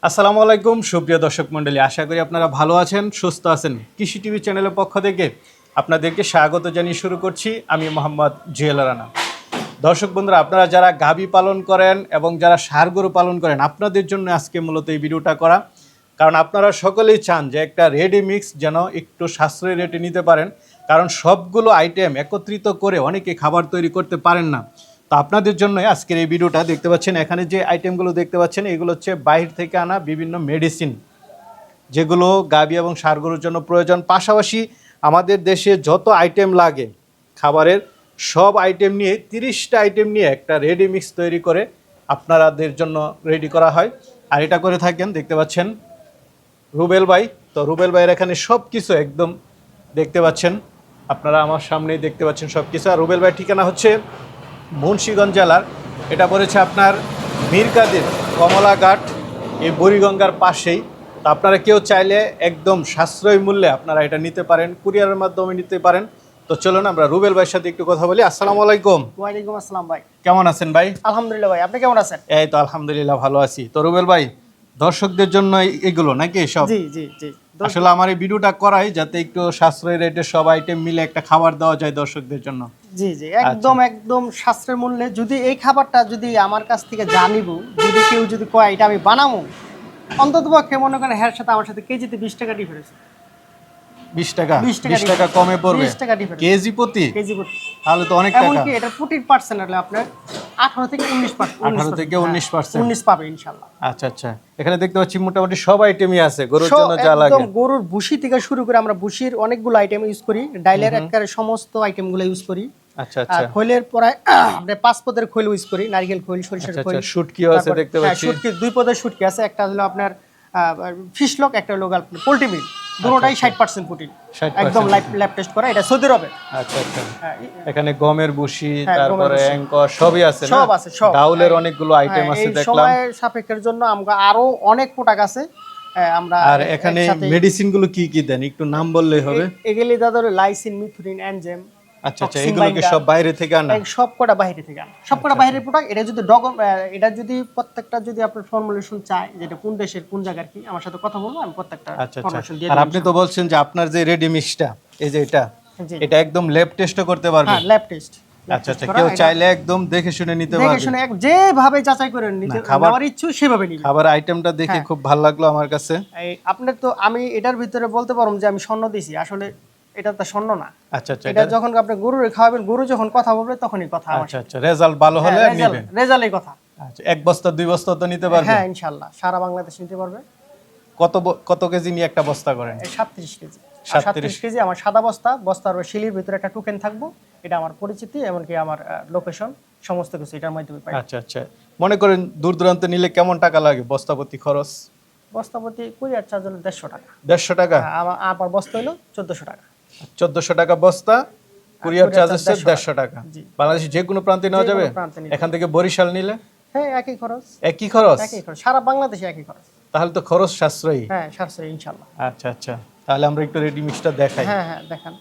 আসসালামু আলাইকুম সুপ্রিয় দর্শক মণ্ডলী, আশা করি আপনারা ভালো আছেন, সুস্থ আছেন। কৃষি টিভি চ্যানেলের পক্ষ থেকে আপনাদেরকে স্বাগত জানিয়ে শুরু করছি। আমি মোহাম্মদ জুয়েল রানা। দর্শক বন্ধুরা, আপনারা যারা গাভী পালন করেন এবং যারা ষাঁড় গরু পালন করেন, আপনাদের জন্য আজকে মূলত এই ভিডিওটা করা। কারণ আপনারা সকলেই চান যে একটা রেডি মিক্স যেন একটু সাশ্রয়ী রেটে নিতে পারেন, কারণ সবগুলো আইটেম একত্রিত করে অনেকে খাবার তৈরি করতে পারেন না। তো আপনাদের জন্য আজকের এই ভিডিওটা দেখতে পাচ্ছেন। এখানে যে আইটেমগুলো দেখতে পাচ্ছেন এগুলো হচ্ছে বাইরে থেকে আনা বিভিন্ন মেডিসিন, যেগুলো গাভী এবং ষাঁড় গরুর জন্য প্রয়োজন। পাশাপাশি আমাদের দেশে যত আইটেম লাগে খাবারের, সব আইটেম নিয়ে 30টা আইটেম নিয়ে একটা রেডি মিক্স তৈরি করে আপনাদের জন্য রেডি করা হয়। আর এটা করে থাকেন দেখতে পাচ্ছেন রুবেল ভাই। তো রুবেল ভাইয়ের এখানে সব কিছু একদম দেখতে পাচ্ছেন, আপনারা আমার সামনেই দেখতে পাচ্ছেন সব কিছু। আর রুবেল ভাইয়ের ঠিকানা হচ্ছে মুন্সিগঞ্জ জেলার, এটা পড়েছে আপনার মীরকাদির কমলাঘাট, এই বুড়িগঙ্গার পাশেই। তো আপনারা কেউ চাইলে একদম সাশ্রয়ী মূল্যে আপনারা এটা নিতে পারেন, কুরিয়ারের মাধ্যমে নিতে পারেন। তো চলুন আমরা রুবেল ভাইয়ের সাথে একটু কথা বলি। আসসালামু আলাইকুম। ওয়ালাইকুম আসসালাম ভাই। কেমন আছেন ভাই? আলহামদুলিল্লাহ ভাই, আপনি কেমন আছেন? এই তো আলহামদুলিল্লাহ ভালো আছি। তো রুবেল ভাই, দর্শকদের জন্য এগুলো নাকি সব? জি জি জি। আসলে আমার এই ভিডিওটা করাই যাতে একটু সাশ্রয়ী রেটে সব আইটেম মিলে একটা খাবার দেওয়া যায় দর্শকদের জন্য। জি জি, একদম একদম সাশ্রয়ের মূল্যে। যদি এই খাবারটা যদি আমার কাছ থেকে জানিব, যদি কেউ যদি কয় এটা আমি বানাবো, অন্তত পক্ষে মনে করেন হ্যার সাথে আমার সাথে কেজিতে 20 টাকা ডিফারেন্স। 20 টাকা 20 টাকা 20 টাকা কমে পড়বে 20 টাকা difference। কেজি প্রতি? কেজি প্রতি। তাহলে তো অনেক টাকা। এমনকি এটা 40% হলে আপনার 18 থেকে 19%। 18 থেকে 19%। 19 পাবে ইনশাআল্লাহ। আচ্ছা আচ্ছা, এখানে দেখতে পাচ্ছি মোটামুটি সব আইটেমই আছে গরুর সব জন্য যা লাগে। একদম গরুর ভুসি থেকে শুরু করে আমরা ভুসির অনেকগুলো আইটেম ইউজ করি, ডাইলের একেবারে সমস্ত আইটেমগুলো ইউজ করি। আচ্ছা আচ্ছা আর খৈলের পরে আমরা 5 পদের খৈল ইউজ করি, নারকেল খৈল, সরিষার আচ্ছা খৈল। আচ্ছা, শুটকিও আছে দেখতে পাচ্ছি। শুটকি 2 পদের শুটকি আছে, একটা হলো আপনার ফিশ লক, একটা হলো পোল্ট্রি মিল। দুটোটাই 60% প্রোটিন, 60% একদম ল্যাব টেস্ট করা, এটা সৌদি আরবে। আচ্ছা আচ্ছা, হ্যাঁ, এখানে গমের ভুসি, হ্যাঁ, গমের তারপরে ভুসি। অ্যাঙ্কর সবই আছে না? সব আছে সব। ডাউলের অনেকগুলো আইটেম হ্যাঁ, আছে এই দেখলাম। সময়ের সাপেক্ষের জন্য আমরা আরো অনেক প্রোডাক্ট আছে। আমরা আর এখানে একসাথে মেডিসিন গুলো কি কি দেন একটু নাম বললেই হবে। এগুলি দাদা লাইসিন, মিথুরিন, এনজেম। আচ্ছা আচ্ছা, এগুলো কি সব বাইরে থেকে আনা? সব কটা বাইরে থেকে আনা, সব কটা বাইরের প্রোডাক্ট। এটা যদি এটা যদি প্রত্যেকটা যদি আপনার ফর্মুলেশন চাই, যেটা কোন দেশের কোন জায়গার কি, আমার সাথে কথা বলবো, আমি প্রত্যেকটা আচ্ছা আচ্ছা। ফর্মুলেশন দিয়ে আর দেব। আপনি তো বলছেন যে আপনার যে রেডি মিক্সটা, এই যে এটা জি। এটা একদম ল্যাব টেস্টও করতে পারবে? হ্যাঁ, ল্যাব টেস্ট। আচ্ছা আচ্ছা, কেউ চাইলে একদম দেখে শুনে নিতে দেখে পারবে? শুনে যেভাবে যাচাই করে নিতে খাবার- নেওয়ার ইচ্ছু সেভাবে নিবে। খাবার আইটেমটা দেখে হ্যাঁ। খুব ভালো লাগলো আমার কাছে। আপনার তো আমি এটার ভিতরে বলতে পারবো যে আমি স্বর্ণ দিছি, আসলে এটা তো স্বর্ণ না। আচ্ছা আচ্ছা, এটা যখন আপনি গরুরে খাওয়াবেন, গরু যখন কথা বলবে তখনই কথা আমার আচ্ছা আচ্ছা, রেজাল্ট ভালো হলে নেবেন। রেজাল্টের কথা। আচ্ছা, এক বস্তা দুই বস্তা তো নিতে পারবে? হ্যাঁ ইনশাআল্লাহ, সারা বাংলাদেশ নিতে পারবে। কত কেজি নিয়ে একটা বস্তা করেন? 37 কেজি। 37 কেজি আমার সাদা বস্তা, বস্তার শিলির ভিতরে একটা টোকেন থাকবো, এটা আমার পরিচিতি, এমনকি আমার লোকেশন সমস্ত কিছু এটার মাধ্যমে পাই। আচ্ছা আচ্ছা, মনে করেন দূর দূরান্তে নিলে কেমন টাকা লাগে বস্তাপতি খরচ? বস্তাপতি কুরিয়ার চার্জ হলো 150 টাকা। 150 টাকা? আমার বস্তা হলো 1400 টাকা। 1400 টাকা বস্তা, কুরিয়ার চার্জ হচ্ছে 150 টাকা। জি। বাংলাদেশে যে কোনো প্রান্তে নেওয়া যে কোনো যাবে? প্রান্তে নিতে এখান থেকে বরিশাল নিলে হ্যাঁ একই খরচ। একই খরচ? একই খরচ, সারা বাংলাদেশে একই খরচ। তাহলে তো খরচ সাশ্রয়ী। হ্যাঁ সাশ্রয় ইনশাআল্লাহ। আচ্ছা আচ্ছা, তাহলে আমরা একটু রেডি মিক্সটা দেখাই। হ্যাঁ হ্যাঁ দেখান।